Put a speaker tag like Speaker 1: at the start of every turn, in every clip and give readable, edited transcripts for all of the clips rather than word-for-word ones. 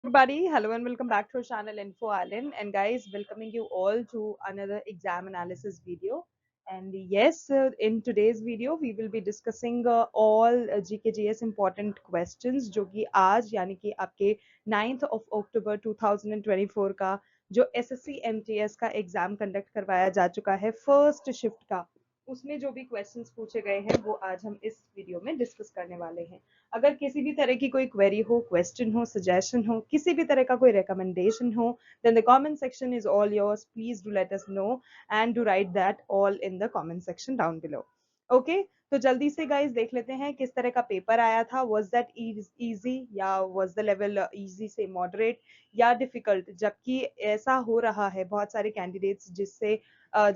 Speaker 1: Everybody, hello and welcome back to our channel Info Island. And guys, welcoming you all to another exam analysis video. And yes, in today's video, we will be discussing all GKGS important questions जो कि आज यानी कि आपके 9th of October 2024 का जो SSC MTS का exam conduct करवाया जा चुका है फर्स्ट शिफ्ट का, उसमें जो भी क्वेश्चंस पूछे गए हैं वो आज हम इस वीडियो में डिस्कस करने वाले हैं। अगर किसी भी तरह की कोई क्वेरी हो, क्वेश्चन हो, सजेशन हो, किसी भी तरह का कोई रिकमेंडेशन हो, then the comment section is all yours. Please do let us know and do write that all in the comment section down below. Okay? तो जल्दी से गाइस देख लेते हैं किस तरह का पेपर आया था. Was that easy या was the level easy से moderate या difficult? जबकि ऐसा हो रहा है बहुत सारे कैंडिडेट्स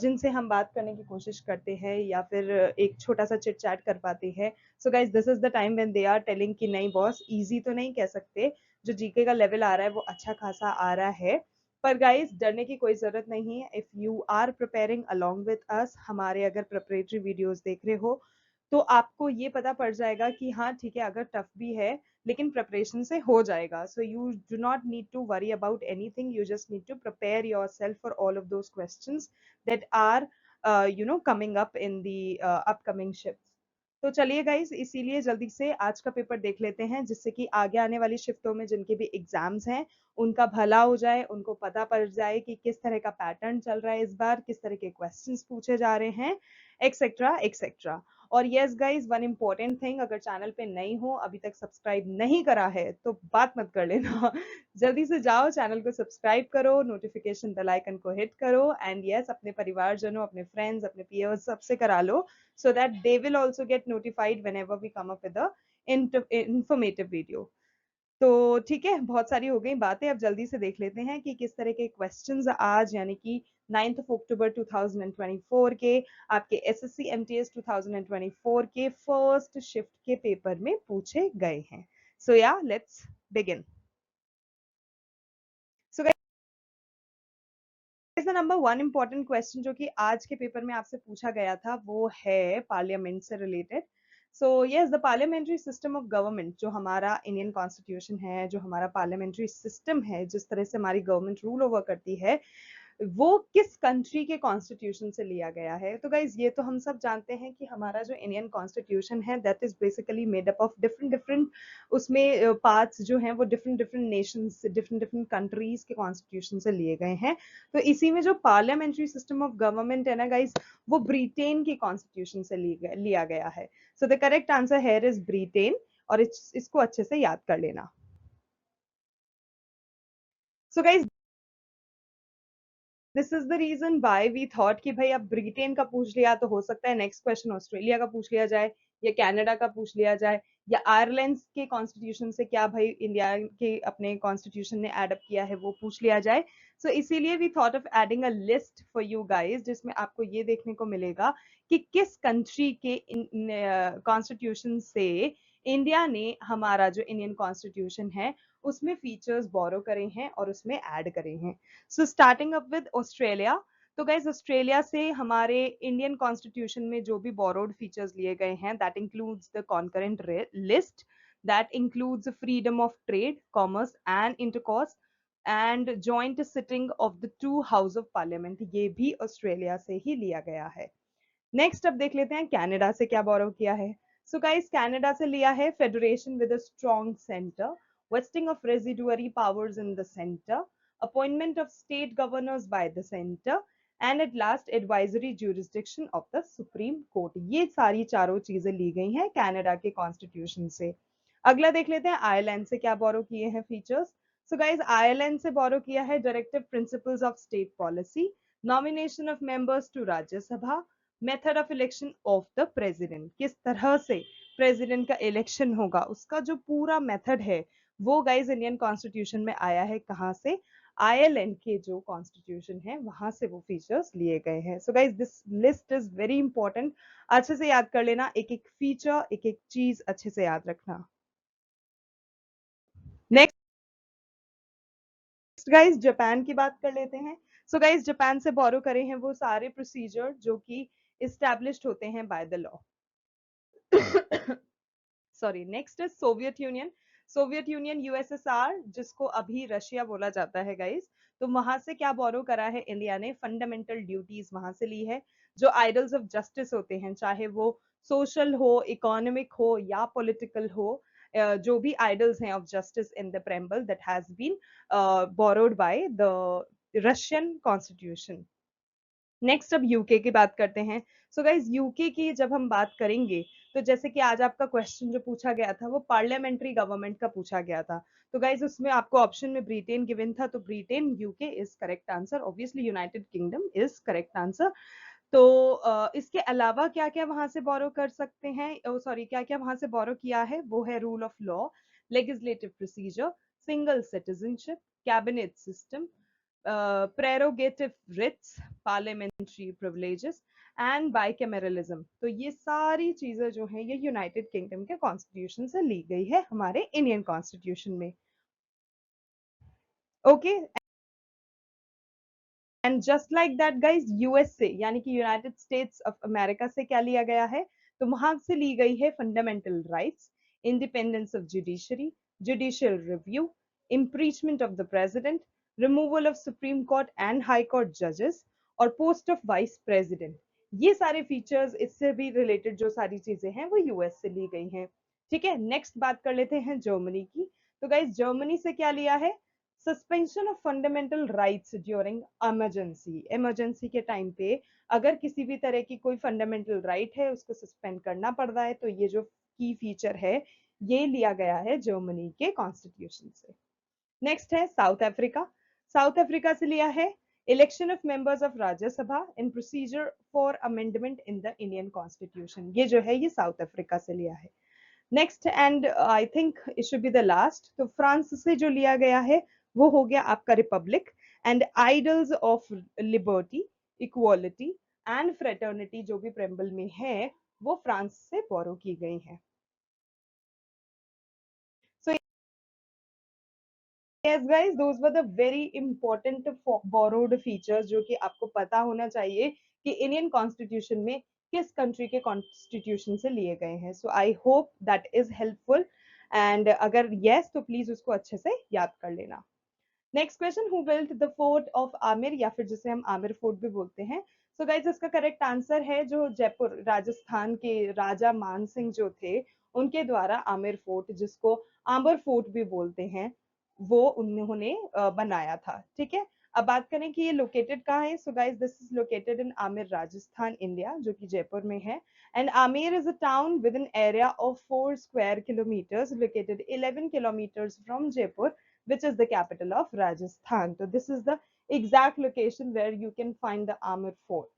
Speaker 1: जिनसे हम बात करने की कोशिश करते हैं या फिर एक छोटा सा चिट चैट कर पाते हैं. So guys this is the time when they are telling कि नहीं बॉस इजी तो नहीं कह सकते, जो जीके का लेवल आ रहा है वो अच्छा खासा आ रहा है. पर गाइज डरने की कोई जरूरत नहीं है. If you are preparing along with us, हमारे अगर प्रिपरेटरी वीडियोस देख रहे हो तो आपको ये पता पड़ जाएगा कि हाँ ठीक है, अगर टफ भी है लेकिन प्रिपरेशन से हो जाएगा. So you do not need to worry about anything, you just need to prepare yourself for all of those questions that are coming up in the upcoming shifts. तो चलिए guys, इसीलिए जल्दी से आज का पेपर देख लेते हैं जिससे कि आगे आने वाली शिफ्टों में जिनके भी एग्जाम्स हैं उनका भला हो जाए, उनको पता पड़ जाए कि किस तरह का पैटर्न चल रहा है इस बार, किस तरह के क्वेश्चंस पूछे जा रहे हैं, एक्सेट्रा एक्सेट्रा. और yes guys, one important thing, अगर चैनल पे नई हो, अभी तक सब्सक्राइब नहीं करा है तो बात मत कर लेना. जल्दी से जाओ, चैनल को सब्सक्राइब करो, नोटिफिकेशन बेल आइकन को हिट करो एंड यस अपने परिवारजनों, अपने फ्रेंड्स, अपने पीयर्स सबसे करा लो so that they will also get notified whenever we come up with a informative video. तो ठीक है, बहुत सारी हो गई बातें, अब जल्दी से देख लेते हैं कि किस तरह के क्वेश्चंस आज यानी कि 9th of October 2024 के आपके SSC MTS 2024 के फर्स्ट शिफ्ट के पेपर में पूछे गए हैं. सो या let's begin. So guys, the number 1 important question जो कि आज के पेपर में आपसे पूछा गया था वो है पार्लियामेंट से related. So yes, the parliamentary system of government, जो हमारा इंडियन कॉन्स्टिट्यूशन है, जो हमारा पार्लियामेंट्री सिस्टम है, जिस तरह से हमारी गवर्नमेंट रूल ओवर करती है, वो किस कंट्री के कॉन्स्टिट्यूशन से लिया गया है. तो गाइज ये तो हम सब जानते हैं कि हमारा जो इंडियन कॉन्स्टिट्यूशन है that is basically made up of different different, उसमें पार्ट्स जो हैं वो different different Nations, different different countries के कॉन्स्टिट्यूशन से लिए गए हैं. तो इसी में जो पार्लियामेंट्री सिस्टम ऑफ गवर्नमेंट है ना गाइज, वो ब्रिटेन के कॉन्स्टिट्यूशन से लिया गया है. So the correct answer here is Britain, और इसको अच्छे से याद कर लेना. So guys this is the reason why we thought कि भाई अब ब्रिटेन का पूछ लिया तो हो सकता है नेक्स्ट क्वेश्चन ऑस्ट्रेलिया का पूछ लिया जाए या कनाडा का पूछ लिया जाए या आयरलैंड के कॉन्स्टिट्यूशन से क्या भाई इंडिया के अपने कॉन्स्टिट्यूशन ने एडअप किया है वो पूछ लिया जाए. सो इसीलिए we thought of adding a list for you guys जिसमें आपको ये देखने को मिलेगा कि किस कंट्री के कॉन्स्टिट्यूशन से इंडिया ने हमारा जो इंडियन कॉन्स्टिट्यूशन है उसमें फीचर्स बोरो करे हैं और उसमें ऐड करे हैं. So starting up with Australia. तो गाइज ऑस्ट्रेलिया से हमारे इंडियन कॉन्स्टिट्यूशन में जो भी बोरोड फीचर्स लिए गए हैं that includes the concurrent list, that includes freedom of trade, commerce and intercourse and joint sitting of the two house of parliament. ये भी ऑस्ट्रेलिया से ही लिया गया है. नेक्स्ट अब देख लेते हैं कनाडा से क्या बोरो किया है. सो गाइस कनाडा से लिया है federation with a strong centre, vesting of residuary powers in the center, appointment of state governors by the center, and at last advisory jurisdiction of the Supreme Court. ये सारी चारों चीजें ली गई हैं Canada के कॉन्स्टिट्यूशन से. अगला देख लेते हैं आयरलैंड से क्या बोरो किए हैं फीचर्स. सो गाइज आयरलैंड से बोरो किया है directive principles of state policy, nomination of members to Rajya Sabha, method of election of the president, किस तरह से प्रेसिडेंट का इलेक्शन होगा उसका जो पूरा मेथड है वो गाइज इंडियन कॉन्स्टिट्यूशन में आया है. कहां से? आयरलैंड के जो कॉन्स्टिट्यूशन है वहां से वो फीचर्स लिए गए हैं. So guys this list is very important, अच्छे से याद कर लेना, एक एक फीचर, एक एक चीज अच्छे से याद रखना. नेक्स्ट गाइज जापान की बात कर लेते हैं. सो गाइज जापान से बोरो करे हैं वो सारे प्रोसीजर जो कि इस्टेब्लिश्ड होते हैं by the law. Sorry. Next is Soviet union. Soviet union USSR, जिसको अभी रशिया बोला जाता है गाइस, तो वहां से क्या बोरो करा है इंडिया ने, फंडामेंटल ड्यूटीज वहां से ली है। जो आइडल्स ऑफ जस्टिस होते हैं, चाहे वो सोशल हो, इकोनॉमिक हो या पॉलिटिकल हो, जो भी आइडल्स हैं of justice in the preamble, that has been borrowed by the Russian constitution. Next अब यूके की बात करते हैं। सो गाइज यूके की जब हम बात करेंगे, तो जैसे कि आज आपका क्वेश्चन जो पूछा गया था वो पार्लियामेंट्री गवर्नमेंट का पूछा गया था, तो गाइज उसमें आपको ऑप्शन में ब्रिटेन गिवन था, तो Britain UK is correct answer. Obviously United kingdom is correct answer. तो इसके अलावा क्या क्या वहां से बोरो कर सकते हैं, सॉरी, क्या क्या वहां से बोरो किया है, वो है rule of law, legislative procedure, single citizenship, cabinet system, prerogative writs, parliamentary privileges and bicameralism. तो ये सारी चीजें जो हैं ये यूनाइटेड किंगडम के कॉन्स्टिट्यूशन से ली गई है हमारे इंडियन कॉन्स्टिट्यूशन में। Okay, and just like that guys, US से यानी कि यूनाइटेड स्टेट्स ऑफ अमेरिका से क्या लिया गया है, तो वहां से ली गई है fundamental rights, independence of judiciary, judicial review, impeachment of the president, removal of supreme court and high court जजेस, और पोस्ट ऑफ वाइस प्रेसिडेंट। ये सारे फीचर्स, इससे भी रिलेटेड जो सारी चीजें हैं वो यूएस से ली गई हैं। ठीक है, नेक्स्ट बात कर लेते हैं जर्मनी की। तो गाइज जर्मनी से क्या लिया है, suspension of fundamental rights during emergency. Emergency के टाइम पे अगर किसी भी तरह की कोई फंडामेंटल राइट है उसको सस्पेंड करना पड़ रहा है, तो ये जो की फीचर है ये लिया गया है जर्मनी के कॉन्स्टिट्यूशन से। नेक्स्ट है साउथ अफ्रीका। साउथ अफ्रीका से लिया है election of members of Rajya Sabha in procedure for amendment in the Indian constitution. ये जो है ये साउथ अफ्रीका से लिया है। Next and I think it should be the last, तो फ्रांस से जो लिया गया है वो हो गया आपका Republic and idols of liberty, equality and fraternity, जो भी प्रेम्बल में है वो फ्रांस से बोरो की गई है। सो yes guys, those were the very important borrowed features जो कि आपको पता होना चाहिए कि इंडियन कॉन्स्टिट्यूशन में किस कंट्री के कॉन्स्टिट्यूशन से लिए गए हैं। So I hope that is helpful, and अगर yes तो प्लीज उसको अच्छे से याद कर लेना। Next question, who built the fort of Amer, या फिर जिसे हम आमिर फोर्ट भी बोलते हैं। सो गाइज इसका करेक्ट आंसर है जो जयपुर राजस्थान के राजा मान सिंह जो थे उनके द्वारा आमिर फोर्ट, जिसको आंबर फोर्ट भी बोलते हैं, वो उन्होंने बनाया था। ठीक है, अब बात करें कि ये लोकेटेड कहाँ है। सो guys this is located in Aamir Rajasthan India, जो कि जयपुर में है। And Aamir is a town with an area of 4 square kilometres, located 11 किलोmeters from Jaipur, which is the capital of Rajasthan. So this is the exact location where you can find the Amir Fort.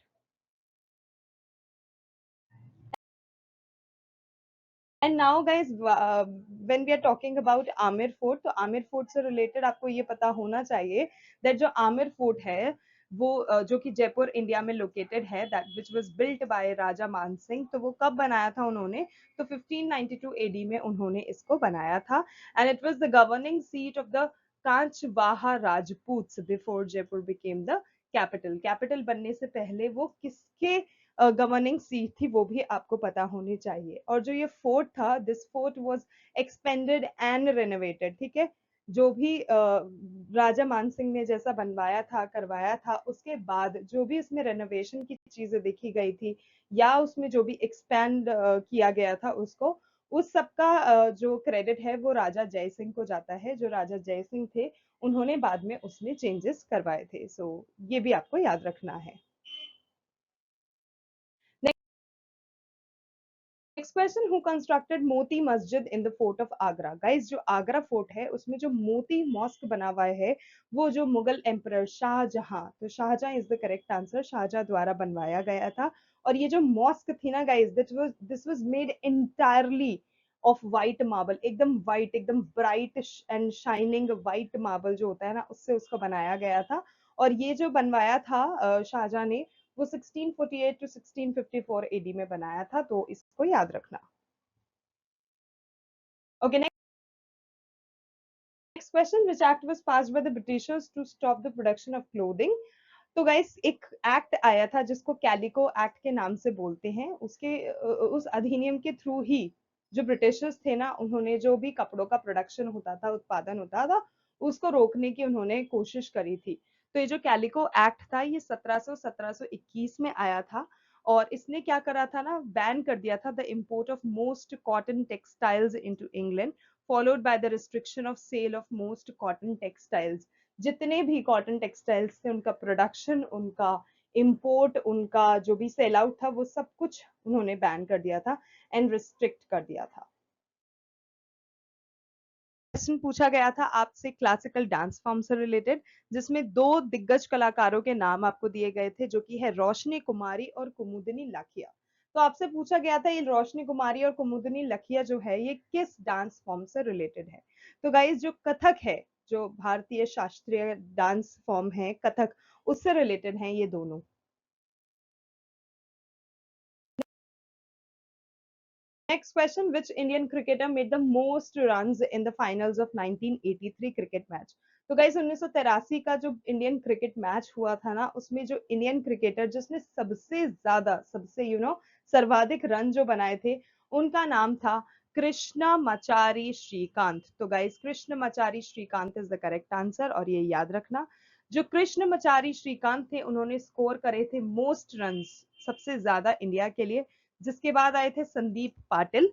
Speaker 1: And now guys, when we are talking about Amir Fort, तो Amir Fort से related आपको ये पता होना चाहिए that जो Amir Fort है वो जो कि जयपुर इंडिया में लोकेटेड है, that which was built by राजा मान सिंह, तो वो कब बनाया था उन्होंने, तो 1592 AD में उन्होंने इसको बनाया था। and it was the governing seat of the Kachwaha Rajput before Jaipur became the capital. Capital बनने से पहले वो किसके गवर्निंग सीट थी वो भी आपको पता होनी चाहिए। और जो ये फोर्ट था, this fort was expanded and renovated. ठीक है, जो भी राजा मान सिंह ने जैसा बनवाया था, करवाया था, उसके बाद जो भी इसमें रेनोवेशन की चीजें देखी गई थी या उसमें जो भी एक्सपेंड किया गया था उसको, उस सबका जो क्रेडिट है वो राजा जय सिंह को जाता है। जो राजा जय सिंह थे उन्होंने बाद में उसमें चेंजेस करवाए थे। सो ये भी आपको याद रखना है। Next question, who constructed Moti Masjid in the fort of Agra. Guys जो आगरा फोर्ट है उसमें जो मोती मॉस्क बना हुआ है वो जो मुगल एम्परर शाहजहां, तो Shah Jahan is the correct answer, Shah Jahan द्वारा बनवाया गया था। और ये जो मॉस्क थी ना guys, this was made entirely of white marble, एकदम व्हाइट, एकदम bright and shining white marble जो होता है ना, उससे उसको बनाया गया था। और ये जो बनवाया था शाहजहां ने, वो 1648 टू 1654 एडी में बनाया था, तो इसको याद रखना। Okay, next question, which act was passed by the Britishers to stop the production of clothing. तो गाइस एक एक्ट आया था जिसको कैलिको एक्ट के नाम से बोलते हैं, उसके उस अधिनियम के थ्रू ही जो ब्रिटिशर्स थे ना, उन्होंने जो भी कपड़ों का प्रोडक्शन होता था, उत्पादन होता था, उसको रोकने की उन्होंने कोशिश करी थी। तो ये जो कैलिको एक्ट था, ये 1721 में आया था, और इसने क्या करा था ना, बैन कर दिया था the import of most cotton textiles into England, followed by the restriction of sale of most cotton textiles. जितने भी कॉटन टेक्सटाइल्स थे, उनका प्रोडक्शन, उनका इम्पोर्ट, उनका जो भी सेल आउट था, वो सब कुछ उन्होंने बैन कर दिया था एंड रिस्ट्रिक्ट कर दिया था। क्वेश्चन पूछा गया था आपसे क्लासिकल डांस फॉर्म से रिलेटेड, जिसमें दो दिग्गज कलाकारों के नाम आपको दिए गए थे, जो कि है रोशनी कुमारी और कुमुदनी लाखिया। तो आपसे पूछा गया था ये रोशनी कुमारी और कुमुदनी लखिया जो है, ये किस डांस फॉर्म से रिलेटेड है। तो गाइज, जो कथक है, जो भारतीय शास्त्रीय डांस फॉर्म है कथक, उससे रिलेटेड है ये दोनों। Next question, which Indian cricketer made the most runs in the finals of 1983 cricket match? तो गाइस, 1983 का जो इंडियन क्रिकेट मैच हुआ था ना, उसमें जो इंडियन क्रिकेटर जिसने सबसे ज्यादा, सबसे सर्वाधिक रन जो बनाए थे, उनका नाम था कृष्ण मचारी श्रीकांत। तो guys, Krishnamachari Srikanth is the correct answer, और ये याद रखना। जो कृष्ण मचारी श्रीकांत थे, उन्होंने स्कोर करे थे मोस्ट रन्स, सबसे ज्यादा इंडिया के लिए। जिसके बाद आए थे संदीप पाटिल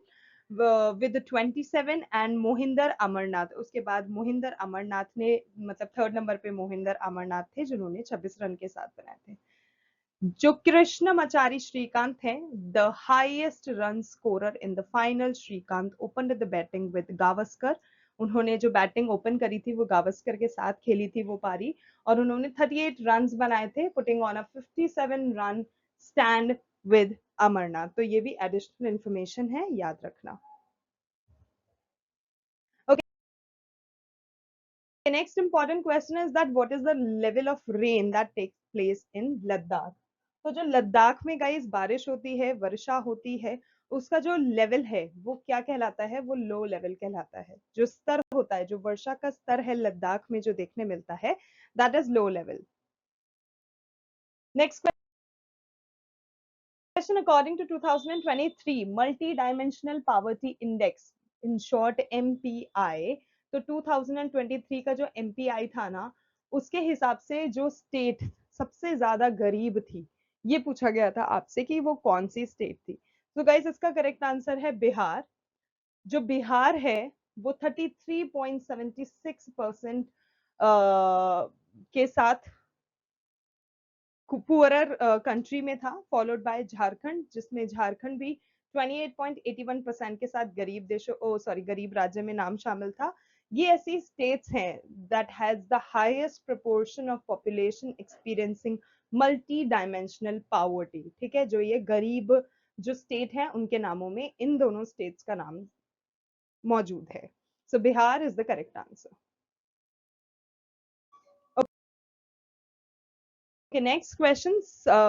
Speaker 1: विद 27 एंड मोहिंदर अमरनाथ। उसके बाद मोहिंदर अमरनाथ ने, मतलब थर्ड नंबर पे मोहिंदर अमरनाथ थे, जिन्होंने 26 रन के साथ बनाए थे। जो कृष्णमाचारी श्रीकांत है, the highest run scorer in the final, Srikkanth open the batting with Gavaskar. उन्होंने जो बैटिंग ओपन करी थी, वो गावस्कर के साथ खेली थी वो पारी, और उन्होंने 38 रन बनाए थे, putting on a 57 run stand with Amarnath. तो ये भी एडिशनल इंफॉर्मेशन है, याद रखना। The next important question is that what is the level of rain that takes place in Ladakh? तो जो लद्दाख में गाइस बारिश होती है, वर्षा होती है, उसका जो लेवल है वो क्या कहलाता है? वो लो लेवल कहलाता है। जो स्तर होता है, जो वर्षा का स्तर है लद्दाख में जो देखने मिलता है, that is low level. Next question, according to 2023 multi-dimensional poverty index, in short MPI, तो 2023 का जो MPI था ना, उसके हिसाब से जो स्टेट सबसे ज्यादा गरीब थी, ये पूछा गया था आपसे कि वो कौन सी स्टेट थी। तो गाइस, इसका करेक्ट आंसर है बिहार। जो बिहार है, वो 33.76% के साथ पुअरर कंट्री में था, फॉलोड बाय झारखंड, जिसमें झारखंड भी 28.81% के साथ गरीब देशों, ओ सॉरी, गरीब राज्य में नाम शामिल था। ये ऐसी स्टेट्स हैं that has the highest proportion of population experiencing multi dimensional poverty. ठीक है, जो ये गरीब जो स्टेट है, उनके नामों में इन दोनों स्टेट्स का नाम मौजूद है। So Bihar is the correct answer. Next question,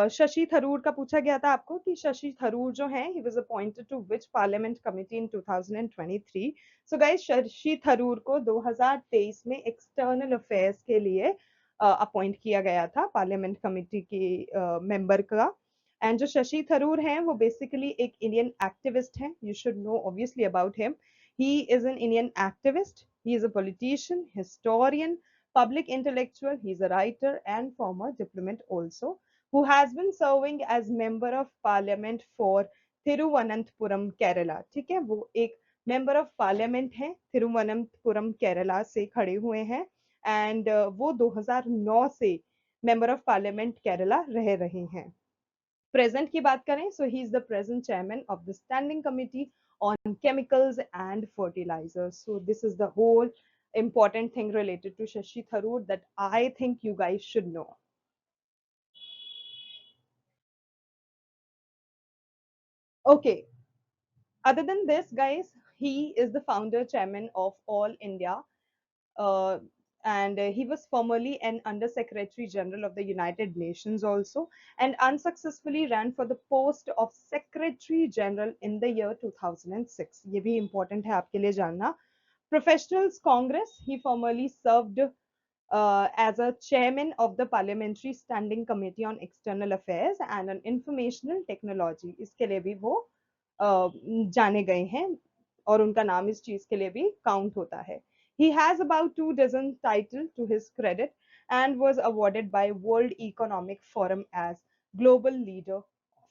Speaker 1: Shashi Tharoor का पूछा गया था आपको कि शशि थरूर जो है, he was appointed to which parliament committee in 2023। So guys, Shashi Tharoor को 2023 में एक्सटर्नल अफेयर्स के लिए अपॉइंट किया गया था, पार्लियामेंट कमिटी के मेंबर का। एंड जो शशि थरूर हैं, वो बेसिकली एक इंडियन एक्टिविस्ट हैं। You should know obviously about him. He is an Indian activist, he is a politician, historian, public intellectual. He's a writer and former diplomat also, who has been serving as member of parliament for Thiruvananthapuram, Kerala. ठीक है, वो एक member of parliament है, थिरुवनंतपुरम केरला से खड़े हुए हैं, and वो 2009 से member of parliament केरला रह रहे हैं। प्रेजेंट की बात करें, so he is the present chairman of the standing committee on chemicals and fertilizers. So this is the whole important thing related to Shashi Tharoor that I think you guys should know. Okay, other than this, guys, he is the founder chairman of All India, uh, and he was formerly an under secretary general of the United Nations also, and unsuccessfully ran for the post of secretary general in the year 2006. ये भी important है आपके लिए जानना। Professionals Congress, he formerly served as a chairman of the Parliamentary Standing Committee on External Affairs and on Informational Technology. इसके लिए भी वो जाने गए हैं और उनका नाम इस चीज के लिए भी काउंट होता है. He has about 2 dozen titles to his credit and was awarded by World Economic Forum as Global Leader of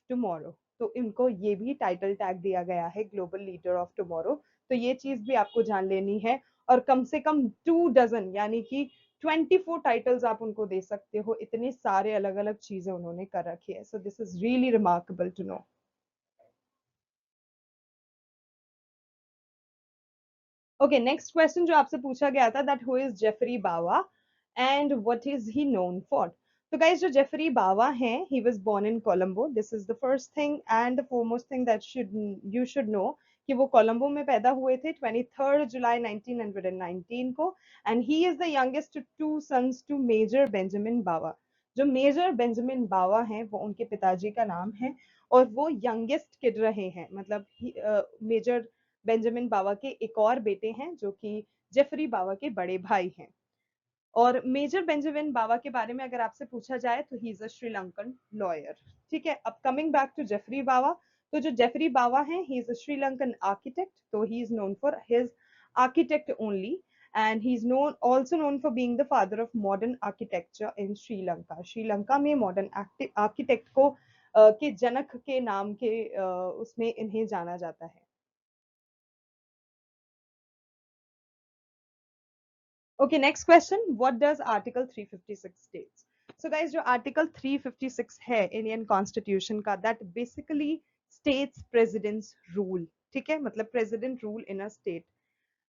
Speaker 1: Tomorrow. तो इनको ये भी टाइटल टैग दिया गया है ग्लोबल लीडर ऑफ टुमारो. तो ये चीज भी आपको जान लेनी है. और कम से कम 2 डजन यानी कि 24 टाइटल्स आप उनको दे सकते हो. इतने सारे अलग अलग चीजें उन्होंने कर रखी है. So this is really remarkable to know. Okay, next question जो आपसे पूछा गया था, that who is Geoffrey Bawa and what is he known for. तो गाइस, जो जेफरी बावा हैं, he was born in Colombo. This is the first thing and the foremost thing that should you should know कि वो कोलंबो में पैदा हुए थे 23 जुलाई 1919 को. And he is the youngest two sons to major Benjamin Bawa. जो मेजर बेंजामिन बावा हैं वो उनके पिताजी का नाम है और वो यंगेस्ट किड रहे हैं. मतलब मेजर बेंजामिन बावा के एक और बेटे हैं जो कि जेफरी बावा के बड़े भाई हैं. और मेजर बेंजामिन बावा के बारे में अगर आपसे पूछा जाए तो he is a Sri Lankan lawyer. ठीक है, अब coming back to Geoffrey Bawa. तो जो जेफरी बावा हैं, he is a Sri Lankan architect. तो he is known for his architect only. And he is known also known for being the father of modern architecture in Sri Lanka. Sri Lanka में modern architect को के जनक के नाम के उसमें इन्हें जाना जाता है. Okay, next question. What does Article 356 states? So guys, जो Article 356 है Indian Constitution का, that basically states president's rule. ठीक है, मतलब president rule in a state.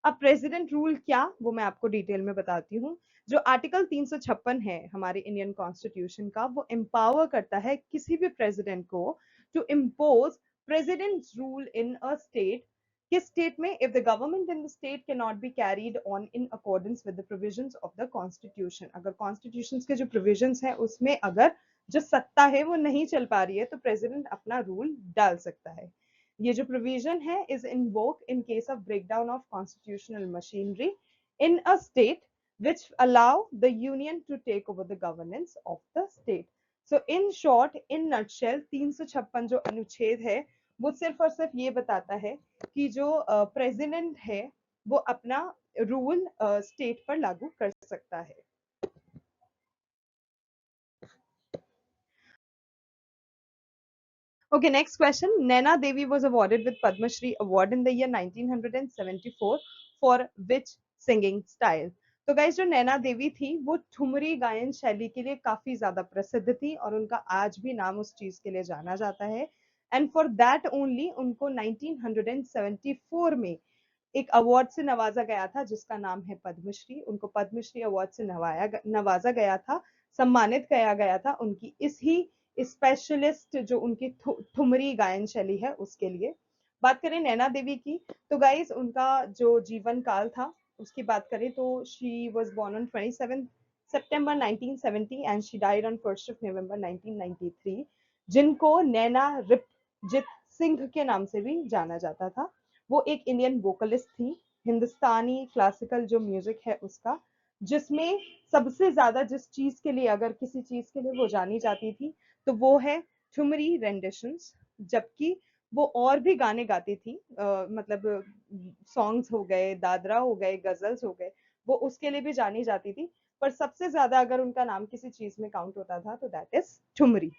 Speaker 1: अब प्रेसिडेंट रूल क्या, वो मैं आपको डिटेल में बताती हूँ. जो आर्टिकल 356 है हमारे इंडियन कॉन्स्टिट्यूशन का, वो एम्पावर करता है किसी भी प्रेसिडेंट को to impose president rule in a state. किस स्टेट में? If the government in the state can not be carried on in accordance with the provisions of the constitution. अगर कॉन्स्टिट्यूशन के जो प्रोविजंस है उसमें अगर जो सत्ता है वो नहीं चल पा रही है तो प्रेसिडेंट अपना रूल डाल सकता है. ये जो प्रोविजन है is invoke in case of breakdown of constitutional machinery in a state which allow the union to take over the governance of the state. So in short, in nutshell, 356 जो अनुच्छेद है वो सिर्फ और सिर्फ ये बताता है कि जो प्रेसिडेंट है वो अपना रूल स्टेट पर लागू कर सकता है. Okay, next question. Naina Devi was awarded with Padma Shri Award in the year 1974 for which singing style? तो गाइस, जो नैना देवी थी वो ठुमरी गायन शैली के लिए काफी ज्यादा प्रसिद्ध थी और उनका आज भी नाम उस चीज के लिए जाना जाता है. एंड फॉर दैट ओनली उनको 1974 में एक अवार्ड से नवाजा गया था जिसका नाम है पद्मश्री. उनको पद्मश्री अवार्ड से नवाजा गया था, सम्मानित किया गया था उनकी इस ही स्पेशलिस्ट जो उनकी ठुमरी गायन शैली है उसके लिए. बात करें नैना देवी की, तो गाइस उनका जो जीवन काल था उसकी बात करें तो शी वाज बोर्न ऑन 27 सितंबर 1970 and she died on 1st of November 1993. जिनको नैना रिपजित सिंह के नाम से भी जाना जाता था. वो एक इंडियन वोकलिस्ट थी, हिंदुस्तानी क्लासिकल जो म्यूजिक है उसका, जिसमें सबसे ज्यादा जिस चीज के लिए, अगर किसी चीज के लिए वो जानी जाती थी तो वो है ठुमरी रेंडिशंस. जबकि वो और भी गाने गाती थी, मतलब सॉन्ग्स हो गए, दादरा हो गए, गजल्स हो गए, वो उसके लिए भी जानी जाती थी. पर सबसे ज्यादा अगर उनका नाम किसी चीज में काउंट होता था तो दैट इज ठुमरी.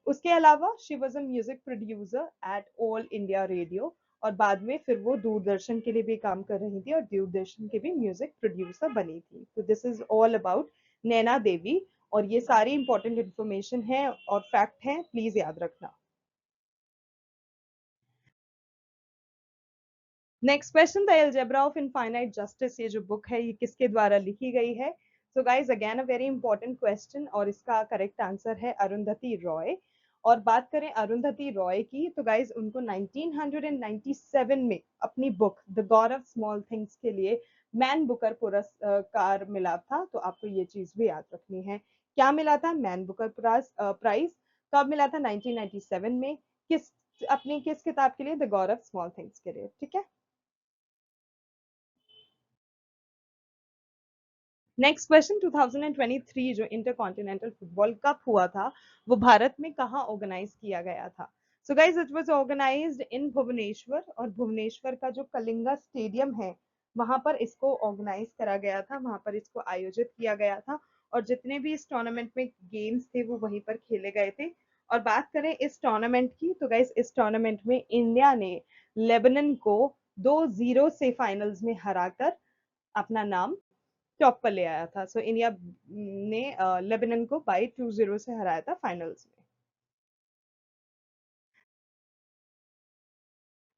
Speaker 1: उसके अलावा she was a music producer at all India radio और बाद में फिर वो दूरदर्शन के लिए भी काम कर रही थी और दूरदर्शन के भी म्यूजिक प्रोड्यूसर बनी थी. तो this is all about Naina Devi और ये सारी इंपॉर्टेंट इंफॉर्मेशन है और फैक्ट है, प्लीज याद रखना. Next question, the algebra of infinite justice, ये जो बुक है ये किसके द्वारा लिखी गई है? So guys, again a very important question और इसका करेक्ट आंसर है अरुंधति रॉय. और बात करें अरुंधति रॉय की तो गाइज उनको 1997 में अपनी book the God of small things के लिए मैन बुकर पुरस्कार मिला था. तो आपको ये चीज भी याद रखनी है. क्या मिला था? Man Booker prize. कब मिला था? 1997 में. किस अपनी किस किताब के लिए? The God of small things के लिए. ठीक है. नेक्स्ट क्वेश्चन, 2023 जो इंटरकॉन्टिनेंटल फुटबॉल कप हुआ था वो भारत में कहाँ ऑर्गेनाइज किया गया था? So guys it was organised in Bhubaneswar, और भुवनेश्वर का जो कलिंगा स्टेडियम है वहां पर इसको ऑर्गेनाइज करा गया था, वहां पर इसको आयोजित किया गया था, और जितने भी इस टूर्नामेंट में गेम्स थे वो वहीं पर खेले गए थे। और बात करें इस टूर्नामेंट की, तो गाइज इस टूर्नामेंट में इंडिया ने लेबनान को 2-0 से फाइनल्स में हराकर अपना नाम टॉप पर ले आया था। सो इंडिया ने लेबनान को बाई 2-0 से हराया था फाइनल्स में।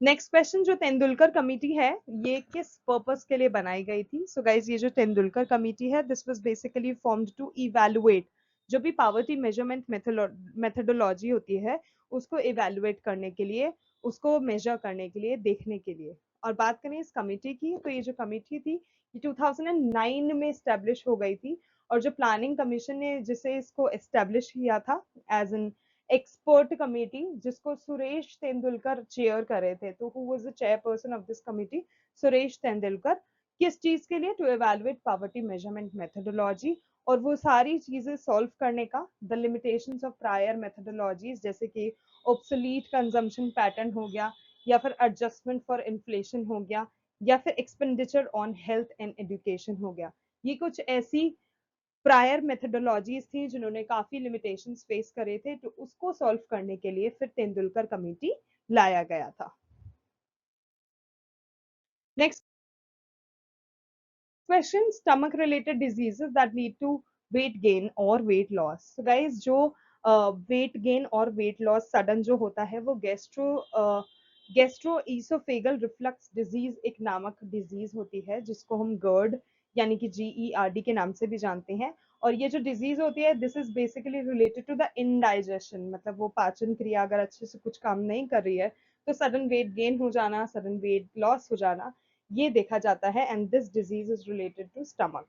Speaker 1: नेक्स्ट क्वेश्चन, जो तेंदुलकर कमिटी है ये किस पर्पस के लिए बनाई गई थी? सो गाइज ये जो तेंदुलकर कमिटी है this was basically formed to evaluate जो भी पावर्टी मेजरमेंट मेथोडोलॉजी होती है उसको इवैल्यूएट करने के लिए, उसको मेजर करने के लिए, देखने के लिए। और बात करें इस कमिटी की, तो ये जो कमिटी थी ये 2009 में स्टैब्लिश हो गई थी, और जो प्लानिंग कमीशन ने जिसे इसको एस्टेब्लिश किया था एज एन एक्सपर्ट कमेटी, जिसको सुरेश तेंदुलकर चेयर कर रहे थे, तो who was the chairperson of this committee? Suresh Tendulkar. किस चीज के लिए? To evaluate poverty measurement methodology, और वो सारी चीजें सॉल्व करने का, the limitations of prior methodologies जैसे कि ऑब्सोलीट कंजम्पशन पैटर्न हो गया, या फिर एडजस्टमेंट फॉर इन्फ्लेशन हो गया, या फिर expenditure on health and education हो गया। ये कुछ ऐसी प्रायर मेथोडोलॉजीज थी जिन्होंने काफी लिमिटेशंस फेस करे थे, तो उसको सॉल्व करने के लिए फिर तेंदुलकर कमेटी लाया गया था। Next question, stomach related diseases that lead to weight gain और वेट लॉस। सो गाइस जो वेट गेन और वेट लॉस सडन जो होता है वो गैस्ट्रो ईसोफेगल रिफ्लक्स डिजीज एक नामक डिजीज होती है, जिसको हम गर्ड यानी कि GERD के नाम से भी जानते हैं। और ये जो डिजीज होती है this is basically related to the indigestion, मतलब वो पाचन क्रिया अगर अच्छे से कुछ काम नहीं कर रही है तो सडन वेट गेन हो जाना, सडन वेट लॉस हो जाना, ये देखा जाता है, and this disease is related to stomach.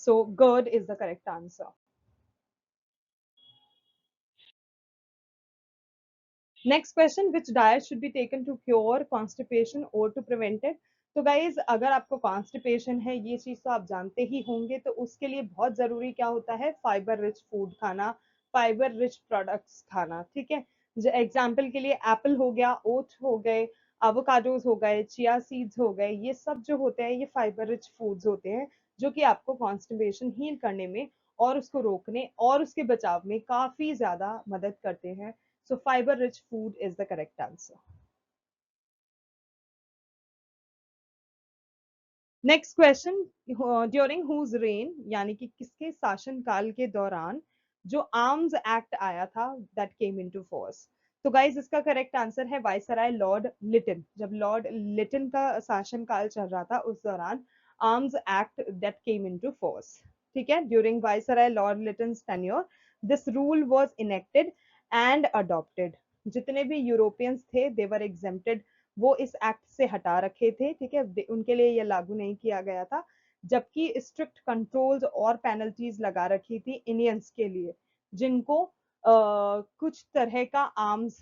Speaker 1: So GERD is the correct answer. Next question, which diet should be taken to cure constipation और टू प्रिवेंट इट? तो गाइज अगर आपको कॉन्स्टिपेशन है ये चीज तो आप जानते ही होंगे, तो उसके लिए बहुत जरूरी क्या होता है? फाइबर रिच फूड खाना, फाइबर रिच प्रोडक्ट्स खाना, ठीक है। एग्जाम्पल के लिए एप्पल हो गया, ओट हो गए, एवोकाडोज हो गए, चिया सीड्स हो गए, ये सब जो होते हैं ये फाइबर रिच फूड्स होते हैं जो कि आपको कॉन्स्टिपेशन हील करने में और उसको रोकने और उसके बचाव में काफी ज्यादा मदद करते हैं। So fiber rich food is the correct answer. Next question, during whose reign यानी कि किसके शासन काल के दौरान जो आर्म्स एक्ट आया था दैट केम इनटू फोर्स? तो गाइज इसका करेक्ट आंसर है वायसराय लॉर्ड लिटन। जब लॉर्ड लिटन का शासन काल चल रहा था उस दौरान arms act that came into force, ठीक है। During viceroy Lord Lytton tenure this rule was enacted and adopted. जितने भी यूरोपियंस थे दे वर एग्जेम्प्टेड, वो इस एक्ट से हटा रखे थे, ठीक है, उनके लिए ये लागू नहीं किया गया था। जबकि स्ट्रिक्ट कंट्रोल्स और पेनल्टीज लगा रखी थी इंडियंस के लिए जिनको कुछ तरह का आर्म्स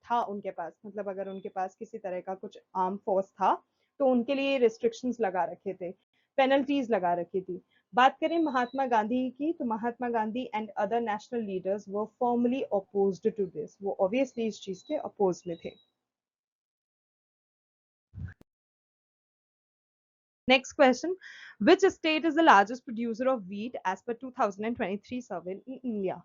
Speaker 1: था उनके पास, मतलब अगर उनके पास किसी तरह का कुछ आर्म फोर्स था तो उनके लिए रिस्ट्रिक्शंस लगा रखे थे, पेनल्टीज लगा रखी थी। बात करें महात्मा गांधी की, तो Mahatma Gandhi and other national leaders वो फॉर्मली अपोज्ड टू दिस, वो ऑब्वियसली इस चीज के अपोज में थे। Next question, which state is the largest producer of wheat as per 2023 survey in India?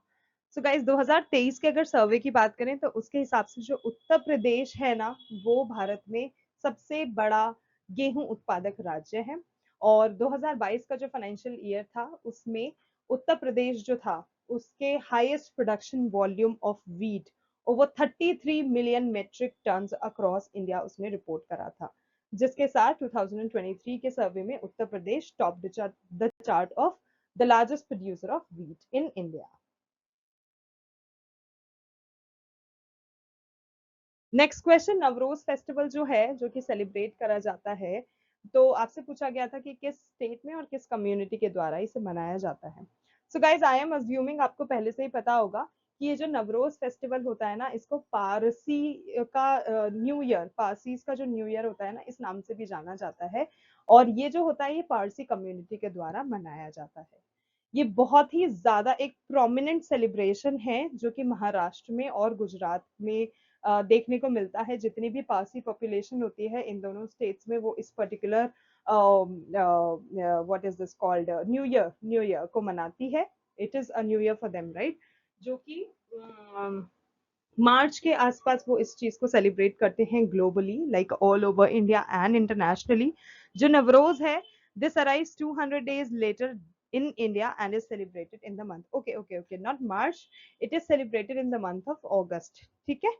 Speaker 1: So guys 2023 के अगर सर्वे की बात करें तो उसके हिसाब से जो उत्तर प्रदेश है ना वो भारत में सबसे बड़ा गेहूं उत्पादक राज्य है। और 2022 का जो फाइनेंशियल ईयर था उसमें उत्तर प्रदेश जो था उसके highest production volume of wheat over 33 million metric tons across India उसने रिपोर्ट करा था, जिसके साथ 2023 के सर्वे में Uttar Pradesh top the chart of the largest producer of wheat in India. Next question, Navroz festival जो है जो कि सेलिब्रेट करा जाता है, तो आपसे पूछा गया था कि किस स्टेट में और किस कम्युनिटी के द्वारा इसे मनाया जाता है। So guys I am assuming आपको पहले से ही पता होगा कि ये जो नवरोज फेस्टिवल होता है ना इसको पारसी का न्यू ईयर, पारसीज का जो न्यू ईयर होता है ना इस नाम से भी जाना जाता है, और ये जो होता है ये पारसी कम्युनिटी के द्वारा मनाया जाता है। ये बहुत ही ज्यादा एक प्रोमिनेंट सेलिब्रेशन है जो कि महाराष्ट्र में और गुजरात में देखने को मिलता है। जितनी भी पारसी पॉपुलेशन होती है इन दोनों स्टेट्स में, वो इस particular what is this called new year को मनाती है। It is a new year for them, right? जो कि मार्च के आसपास वो इस चीज को सेलिब्रेट करते हैं globally, like all over India and internationally. जो नवरोज है, this arrives 200 days later in India and is celebrated in the month, okay, not March, it is celebrated in the month of August. ठीक है?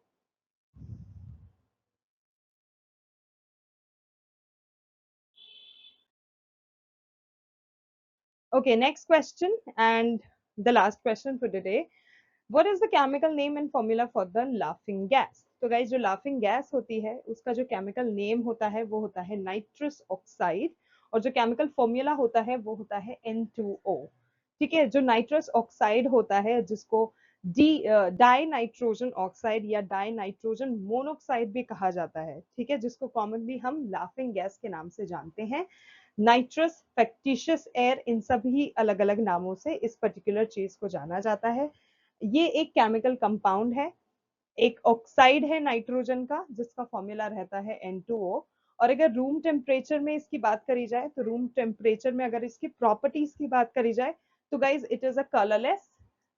Speaker 1: Okay, next question and the last question for today. What is the chemical name and formula for the laughing gas? तो guys, जो laughing gas होती है उसका जो chemical name होता है वो होता है नाइट्रस ऑक्साइड, और जो केमिकल फॉर्मूला होता है वो होता है N2O। ठीक है? जो नाइट्रस ऑक्साइड होता है, जिसको डी डाई नाइट्रोजन ऑक्साइड या डाई नाइट्रोजन मोनोक्साइड भी कहा जाता है, ठीक है, जिसको कॉमनली हम लाफिंग गैस के नाम से जानते हैं। नाइट्रस, फैक्टिशियस एयर, इन सभी अलग अलग नामों से इस पर्टिकुलर चीज को जाना जाता है। ये एक केमिकल कंपाउंड है, एक ऑक्साइड है नाइट्रोजन का, जिसका फॉर्मूला रहता है N2O। और अगर रूम टेम्परेचर में इसकी बात करी जाए, तो रूम टेम्परेचर में अगर इसकी प्रॉपर्टीज की बात करी जाए, तो guys it is a colourless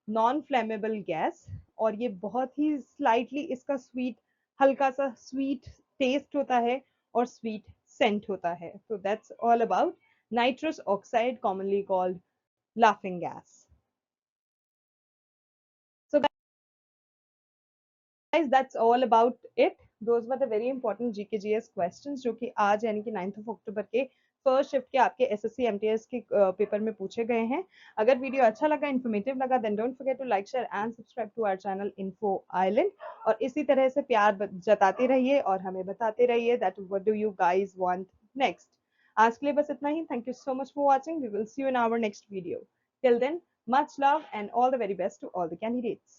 Speaker 1: non flammable gas. और ये बहुत ही स्लाइटली इसका स्वीट, हल्का सा स्वीट टेस्ट होता है और स्वीट सेंट होता है। तो that's all about nitrous oxide, commonly called laughing gas. So guys, that's all about it. Those were the very important GKGS questions जो कि आज यानी कि 9th of October के फर्स्ट शिफ्ट के आपके एसएससी एमटीएस के पेपर में पूछे गए हैं। अगर वीडियो अच्छा लगा, इन्फॉर्मेटिव लगा, then don't forget to like, share and subscribe to our channel Info Island. और इसी तरह से प्यार जताते रहिए और हमें बताते रहिए that what do you guys want next. आज के लिए बस इतना ही। Thank you so much for watching. We will see you in our next video. Till then, much love and all the very best to all the candidates.